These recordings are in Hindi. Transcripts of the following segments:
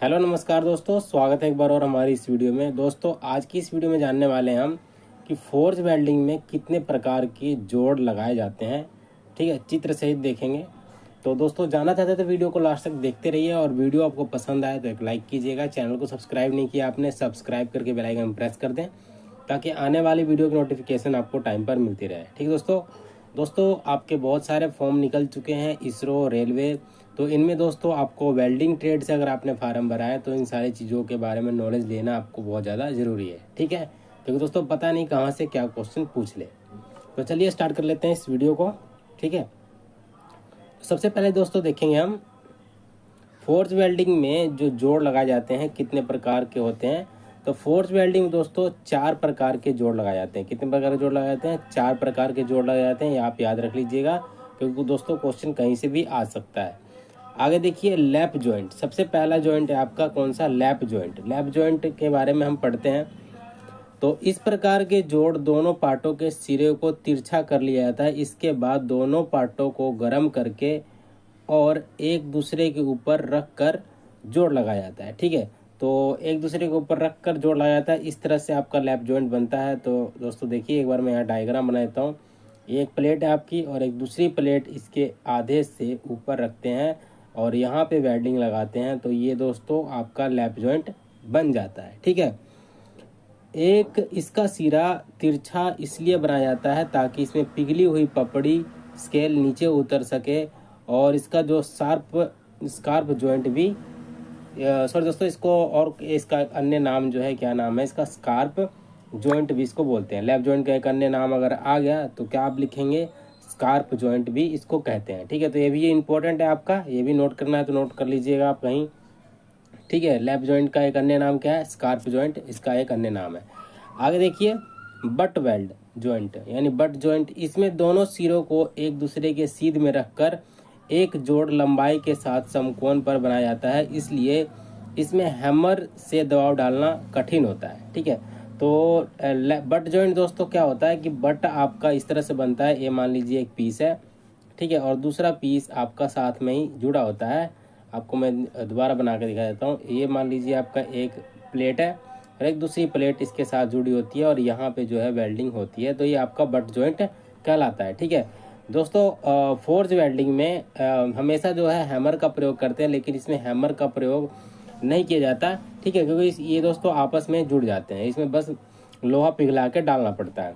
हेलो नमस्कार दोस्तों, स्वागत है एक बार और हमारी इस वीडियो में। दोस्तों आज की इस वीडियो में जानने वाले हैं हम कि फोर्ज वेल्डिंग में कितने प्रकार के जोड़ लगाए जाते हैं। ठीक है, चित्र सहित देखेंगे। तो दोस्तों जानना चाहते हैं तो वीडियो को लास्ट तक देखते रहिए, और वीडियो आपको पसंद आए तो एक लाइक कीजिएगा। चैनल को सब्सक्राइब नहीं किया आपने, सब्सक्राइब करके बेल आइकन प्रेस कर दें ताकि आने वाली वीडियो की नोटिफिकेशन आपको टाइम पर मिलती रहे। ठीक है दोस्तों आपके बहुत सारे फॉर्म निकल चुके हैं, इसरो, रेलवे। तो इनमें दोस्तों आपको वेल्डिंग ट्रेड से अगर आपने फार्म भरा है तो इन सारी चीज़ों के बारे में नॉलेज लेना आपको बहुत ज़्यादा ज़रूरी है। ठीक है, क्योंकि दोस्तों पता नहीं कहाँ से क्या क्वेश्चन पूछ ले। तो चलिए स्टार्ट कर लेते हैं इस वीडियो को। ठीक है, सबसे पहले दोस्तों देखेंगे हम फोर्ज वेल्डिंग में जो जोड़ लगाए जाते हैं कितने प्रकार के होते हैं। तो फोर्ज वेल्डिंग में दोस्तों 4 प्रकार के जोड़ लगाए जाते हैं। कितने प्रकार के जोड़ लगाए जाते हैं? 4 प्रकार के जोड़ लगाए जाते हैं। ये आप याद रख लीजिएगा क्योंकि दोस्तों क्वेश्चन कहीं से भी आ सकता है। आगे देखिए लैप जॉइंट। सबसे पहला जॉइंट है आपका कौन सा? Lap joint. लैप जॉइंट के बारे में हम पढ़ते हैं। तो इस प्रकार के जोड़ दोनों पार्टों के सिरे को तिरछा कर लिया जाता है। इसके बाद दोनों पार्टों को गर्म करके और एक दूसरे के ऊपर रख कर जोड़ लगाया जाता है। ठीक है, तो एक दूसरे के ऊपर रख कर जोड़ लगाया जाता है। इस तरह से आपका लैप जॉइंट बनता है। तो दोस्तों देखिए एक बार मैं यहाँ डायग्राम बना देता हूँ। एक प्लेट है आपकी और एक दूसरी प्लेट इसके आधे से ऊपर रखते हैं और यहाँ पे वेल्डिंग लगाते हैं। तो ये दोस्तों आपका लैप जॉइंट बन जाता है। ठीक है, एक इसका सिरा तिरछा इसलिए बनाया जाता है ताकि इसमें पिघली हुई पपड़ी स्केल नीचे उतर सके, और इसका जो स्कार्प जॉइंट भी सॉरी दोस्तों इसको और इसका अन्य नाम जो है, क्या नाम है इसका? स्कार्प जॉइंट भी इसको बोलते हैं। लैप जॉइंट का एक अन्य नाम अगर आ गया तो क्या आप लिखेंगे? स्कार्प जॉइंट भी इसको कहते हैं। ठीक है, तो ये भी इंपॉर्टेंट है आपका, ये भी नोट करना है तो नोट कर लीजिएगा आप कहीं। ठीक है, लैप जॉइंट का एक अन्य नाम क्या है? स्कार्प जॉइंट, इसका एक अन्य नाम है। आगे देखिए बट वेल्ड जॉइंट यानी बट जॉइंट। इसमें दोनों सिरों को एक दूसरे के सीध में रखकर एक जोड़ लंबाई के साथ समकोण पर बनाया जाता है, इसलिए इसमें हैमर से दबाव डालना कठिन होता है। ठीक है, तो बट जॉइंट दोस्तों क्या होता है कि बट आपका इस तरह से बनता है। ये मान लीजिए एक पीस है, ठीक है, और दूसरा पीस आपका साथ में ही जुड़ा होता है। आपको मैं दोबारा बना के दिखा देता हूँ। ये मान लीजिए आपका एक प्लेट है और एक दूसरी प्लेट इसके साथ जुड़ी होती है और यहाँ पे जो है वेल्डिंग होती है, तो ये आपका बट जॉइंट कहलाता है। ठीक है दोस्तों, फोर्ज वेल्डिंग में हमेशा जो है हैमर का प्रयोग करते हैं, लेकिन इसमें हैमर का प्रयोग नहीं किया जाता। ठीक है, क्योंकि ये दोस्तों आपस में जुड़ जाते हैं, इसमें बस लोहा पिघला के डालना पड़ता है।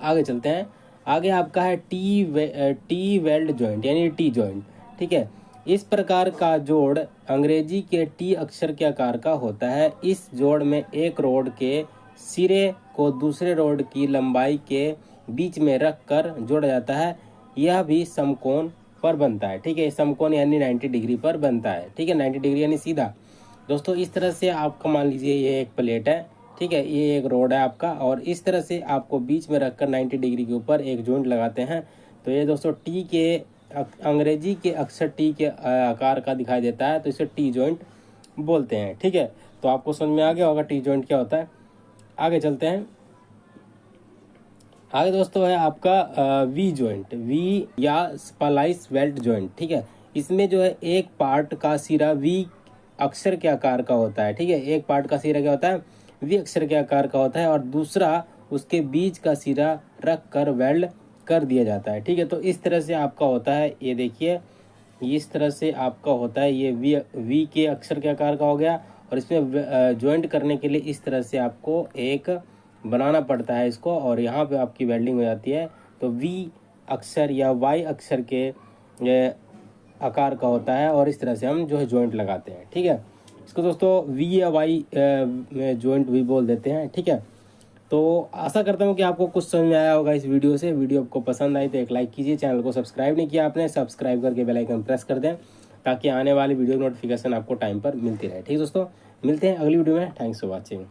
आगे चलते हैं। आगे आपका है टी वेल्ड जॉइंट यानी टी जॉइंट। ठीक है, इस प्रकार का जोड़ अंग्रेजी के टी अक्षर के आकार का होता है। इस जोड़ में एक रोड के सिरे को दूसरे रोड की लंबाई के बीच में रख कर जोड़ा जाता है। यह भी समकोण पर बनता है। ठीक है, समकोण यानी 90 डिग्री पर बनता है। ठीक है, 90 डिग्री यानी सीधा। दोस्तों इस तरह से आपका मान लीजिए ये एक प्लेट है, ठीक है, ये एक रोड है आपका, और इस तरह से आपको बीच में रखकर 90 डिग्री के ऊपर एक जॉइंट लगाते हैं। तो ये दोस्तों टी के अंग्रेजी के अक्षर टी के आकार का दिखाई देता है, तो इसे टी जॉइंट बोलते हैं। ठीक है, तो आपको समझ में आ गया होगा टी जॉइंट क्या होता है। आगे चलते हैं। आगे दोस्तों है आपका वी जॉइंट, वी या स्पलाइस वेल्ट जॉइंट। ठीक है, इसमें जो है एक पार्ट का सिरा वी अक्षर के आकार का होता है। ठीक है, एक पार्ट का सिरा क्या होता है? वी अक्षर के आकार का होता है, और दूसरा उसके बीच का सिरा रख कर वेल्ड कर दिया जाता है। ठीक है, तो इस तरह से आपका होता है। ये देखिए इस तरह से आपका होता है। ये वी के अक्षर के आकार का हो गया, और इसमें ज्वाइंट करने के लिए इस तरह से आपको एक बनाना पड़ता है इसको, और यहाँ पे आपकी वेल्डिंग हो जाती है। तो वी अक्षर या वाई अक्षर के आकार का होता है, और इस तरह से हम जो है जॉइंट लगाते हैं। ठीक है, इसको दोस्तों वी या वाई जॉइंट भी बोल देते हैं। ठीक है, तो आशा करता हूँ कि आपको कुछ समझ में आया होगा इस वीडियो से। वीडियो आपको पसंद आई तो एक लाइक कीजिए। चैनल को सब्सक्राइब नहीं किया आपने, सब्सक्राइब करके बेल आइकन प्रेस कर दें ताकि आने वाली वीडियो की नोटिफिकेशन आपको टाइम पर मिलती रहे। ठीक है दोस्तों, मिलते हैं अगली वीडियो में। Thanks for watching.